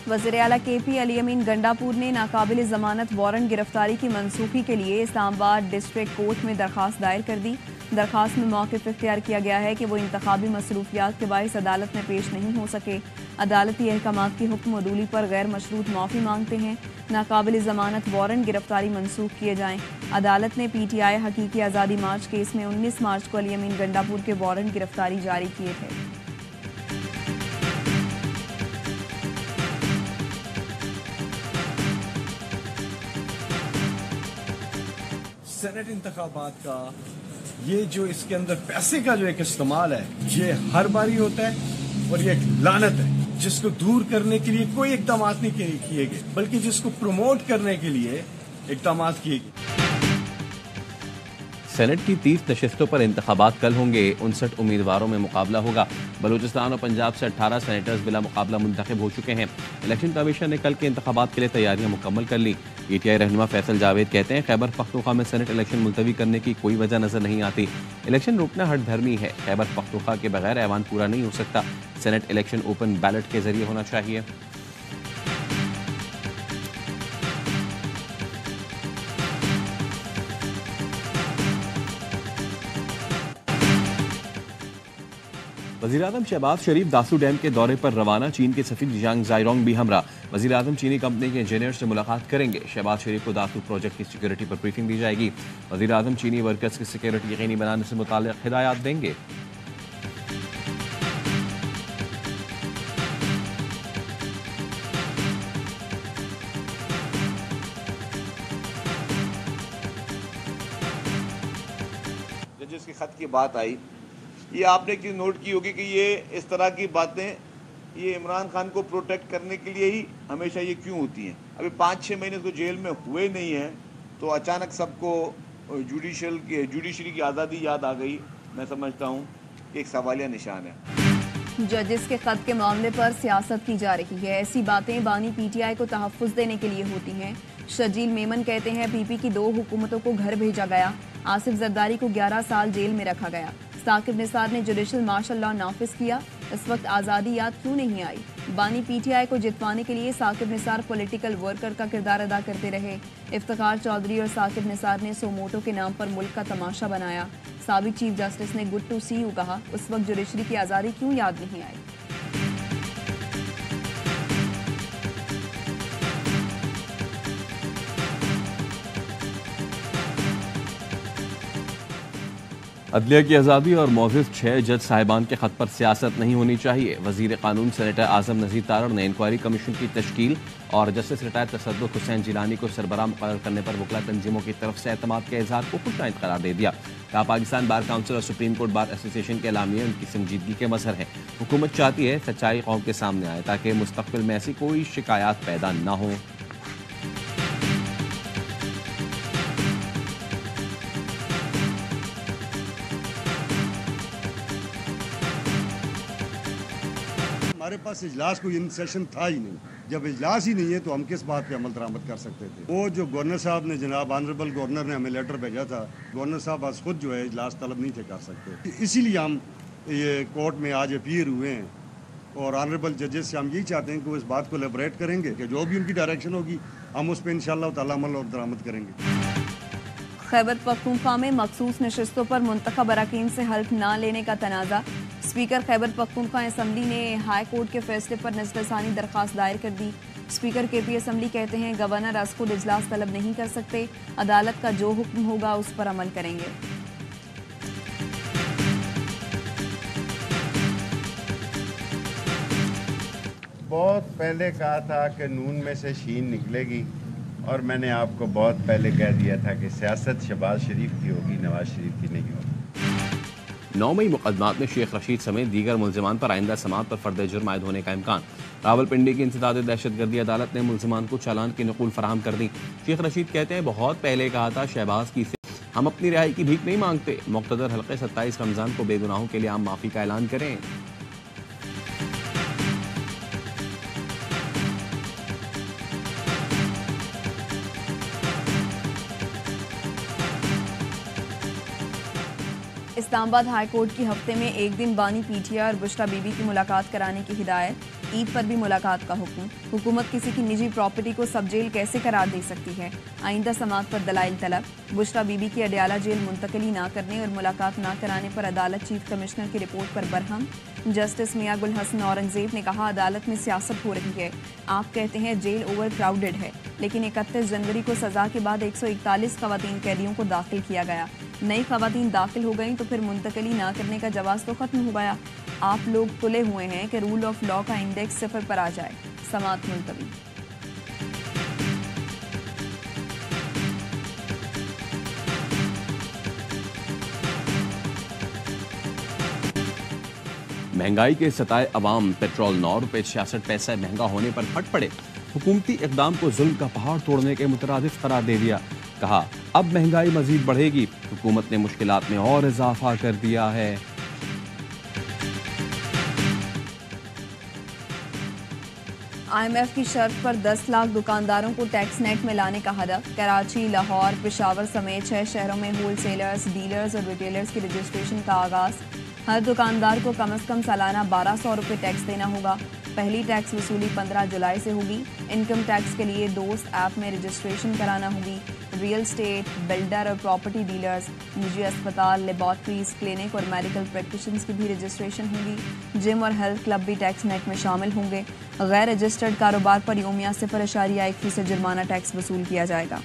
वज़ीर-ए-आला KP Ali अमीन गंडापुर ने नाकाबिल ज़मानत warrant गिरफ्तारी की मनसूखी के लिए इस्लामाबाद डिस्ट्रिक्ट कोर्ट में दरख्वास्त दायर कर दी। दरख्वास्त में मौक़िफ़ इख्तियार किया गया है कि वो इंतखाबी मसरूफियात के बाइस अदालत में पेश नहीं हो सके। अदालती अहकामात की हुक्म अदूली पर गैर मशरूत माफ़ी मांगते हैं। नाकाबिल ज़मानत वारंट गिरफ्तारी मनसूख किए जाएँ। अदालत ने PTI हकीकी आज़ादी मार्च केस में 19 मार्च को अली अमीन गंडापुर के वारंट गिरफ्तारी जारी किए थे। सेनेट इंतखाबात का ये जो इसके अंदर पैसे का जो एक इस्तेमाल है, ये हर बारी होता है और ये एक लानत है जिसको दूर करने के लिए कोई इकदाम नहीं किए गए, बल्कि जिसको प्रमोट करने के लिए इकदाम किए गए। सेनेट की 30 नशिस्तों पर इंतखाबात कल होंगे। 59 उम्मीदवारों में मुकाबला होगा। बलूचिस्तान और पंजाब से 18 सेनेटर्स बिला मुकाबला मुंतखब हो चुके हैं। इलेक्शन कमीशन ने कल के इंतखाबात के लिए तैयारियां मुकम्मल कर ली। PTI रहनुमा फैसल जावेद कहते हैं खैबर पख्तूनख्वा में सेनेट इलेक्शन मुलतवी करने की कोई वजह नजर नहीं आती। इलेक्शन रोकना हट धर्मी है। खैबर पख्तूनख्वा के बगैर ऐवान पूरा नहीं हो सकता। सेनेट इलेक्शन ओपन बैलेट के जरिए होना चाहिए। वज़ीर-ए-आज़म शहबाज शरीफ दासू डैम के दौरे पर रवाना। चीन के सफीर जियांग जायरोंग भी हमरा। वज़ीर-ए-आज़म चीनी कंपनी के इंजीनियर से मुलाकात करेंगे। शहबाज शरीफ को दासू प्रोजेक्ट की सिक्योरिटी पर ब्रीफिंग दी जाएगी। वज़ीर-ए-आज़म चीनी वर्कर्स की सिक्योरिटी यकीनी बनाने से मुताल्लिक़ हिदायत देंगे। जजेस के खत की बात आई, ये आपने क्यों नोट की होगी कि ये इस तरह की बातें ये इमरान खान को प्रोटेक्ट करने के लिए ही हमेशा ये क्यों होती हैं। अभी 5-6 महीने तो जेल में हुए नहीं हैं, तो अचानक सबको जुडिशरी की आज़ादी याद आ गई। मैं समझता हूँ कि एक सवालिया निशान है। जजेस के खत के मामले पर सियासत की जा रही है। ऐसी बातें बानी PTI को तहफ़्फ़ुज़ देने के लिए होती हैं। शजील मेमन कहते हैं PP की 2 हुकूमतों को घर भेजा गया। आसिफ जरदारी को 11 साल जेल में रखा गया। साकिब निसार ने जुडिशल मार्शल लॉ नाफिज किया। इस वक्त आज़ादी याद क्यों नहीं आई। बानी PTI को जितवाने के लिए साकिब निसार पॉलिटिकल वर्कर का किरदार अदा करते रहे। इफ्तिखार चौधरी और साकिब निसार ने सोमोटो के नाम पर मुल्क का तमाशा बनाया। साबिक चीफ जस्टिस ने गुड टू सी यू कहा। उस वक्त जुडिशरी की आज़ादी क्यों याद नहीं आई। अदलिया की आज़ादी और मौजूद 6 जज साहिबान के खत पर सियासत नहीं होनी चाहिए। वज़ीर कानून सेनेटर आज़म नज़ीर तारड़ ने इंक्वायरी कमीशन की तश्कील और जस्टिस रिटायर्ड तसद्दुक़ हुसैन जिलानी को सरबराह मुक़र्रर करने पर वकला तंजीमों की तरफ से एतमाद के इज़हार को खुशआइंद करार दे दिया। कहा पाकिस्तान बार काउंसिल और सुप्रीम कोर्ट बार एसोसिएशन के एलामिया उनकी संजीदगी के मज़हर है। हुकूमत चाहती है सच्चाई कौम के सामने आए ताकि मुस्तक़बिल में ऐसी कोई शिकायत पैदा न हो। हमारे पास इजलास कोई इन सेशन था ही नहीं। जब इजलास ही नहीं है तो हम किस बात पे अमल दरामद कर सकते थे। वो जो गवर्नर साहब ने, जनाब ऑनरेबल गवर्नर ने हमें लेटर भेजा था, गवर्नर साहब आज खुद जो है इजलास तलब नहीं थे कर सकते। इसीलिए हम ये कोर्ट में आज अपीयर हुए हैं और ऑनरेबल जजेस से हम यही चाहते हैं कि वो इस बात को एलेबोरेट करेंगे कि जो भी उनकी डायरेक्शन होगी हम उस पर इंशाअल्लाह ताला अमल और दरामद करेंगे। खैबर पख्तूनख्वा में मखसूस नशिस्तों पर मुंतखब अरकान से हल्फ न लेने का तनाज़ा। स्पीकर खैबर पख्तूनख्वा असम्बली ने हाई कोर्ट के फैसले पर नज़रसानी दरख्वास्त दायर कर दी। स्पीकर KP असम्बली कहते हैं गवर्नर आज खुद इजलास तलब नहीं कर सकते। अदालत का जो हुक्म होगा उस पर अमल करेंगे। बहुत पहले कहा था कि नून में से शीन निकलेगी और मैंने आपको बहुत पहले कह दिया था कि सियासत शहबाज शरीफ की होगी, नवाज शरीफ की नहीं होगी। 9 मई मुकदमात में शेख रशीद समेत दीगर मुल्जिमान पर आइंदा समात पर फर्द जुर्म आयद होने का इम्कान। रावलपिंडी की इंसदाद दहशतगर्दी अदालत ने मुल्जिमान को चालान की नकूल फराहम कर दी। शेख रशीद कहते हैं बहुत पहले कहा था शहबाज की हम अपनी रिहाई की भीख नहीं मांगते। मुक़्तदर हल्के 27 रमज़ान को बेगुनाहों के लिए आम माफ़ी का ऐलान करें। इस्लामाबाद हाई कोर्ट की हफ्ते में एक दिन बानी पीटीआई और बुशरा बीबी की मुलाकात कराने की हिदायत। ईद पर भी मुलाकात का हुक्म। हुकूमत किसी की निजी प्रॉपर्टी को सब जेल कैसे करार दे सकती है? आइंदा समाअत पर दलाइल तलब। बुशरा बीबी की अडयाला जेल मुंतकली ना करने और मुलाकात ना कराने पर अदालत चीफ कमिश्नर की रिपोर्ट पर बरहम। जस्टिस मियां गुल हसन औरंगजेब ने कहा, अदालत में सियासत हो रही है। आप कहते हैं जेल ओवर क्राउडेड है, लेकिन 31 जनवरी को सजा के बाद 141 खवातीन कैदियों को दाखिल किया गया। नई खवातीन दाखिल हो गई तो फिर मुंतकली ना करने का जवाब तो खत्म हो गया। आप लोग तुले हुए हैं कि रूल ऑफ लॉ का इंडेक्स 0 पर आ जाए। समाअत मुलतवी। महंगाई के सताए अवाम, पेट्रोल 9 रुपए 66 पैसे महंगा होने पर फट पड़े। हुकूमती इकदाम को जुल्म का पहाड़ तोड़ने के मुतरादिफ करार दे दिया। कहा, अब महंगाई मजीद बढ़ेगी। हुकूमत ने मुश्किलात में और इजाफा कर दिया है। IMF की शर्त पर 10 लाख दुकानदारों को टैक्स नेट में लाने का हदफ। कराची, लाहौर, पेशावर समेत 6 शहरों में होलसेलर्स, डीलर्स और रिटेलर्स की रजिस्ट्रेशन का आगाज। हर दुकानदार को कम से कम सालाना 1200 रुपये टैक्स देना होगा। पहली टैक्स वसूली 15 जुलाई से होगी। इनकम टैक्स के लिए दोस्त ऐप में रजिस्ट्रेशन कराना होगी। रियल स्टेट, बिल्डर और प्रॉपर्टी डीलर्स, निजी अस्पताल, लेबॉर्ट्रीज, क्लिनिक और मेडिकल प्रैक्टिशनर्स की भी रजिस्ट्रेशन होगी। जिम और हेल्थ क्लब भी टैक्स नेट में शामिल होंगे। गैर रजिस्टर्ड कारोबार पर योमिया 0.1% जुर्माना टैक्स वसूल किया जाएगा।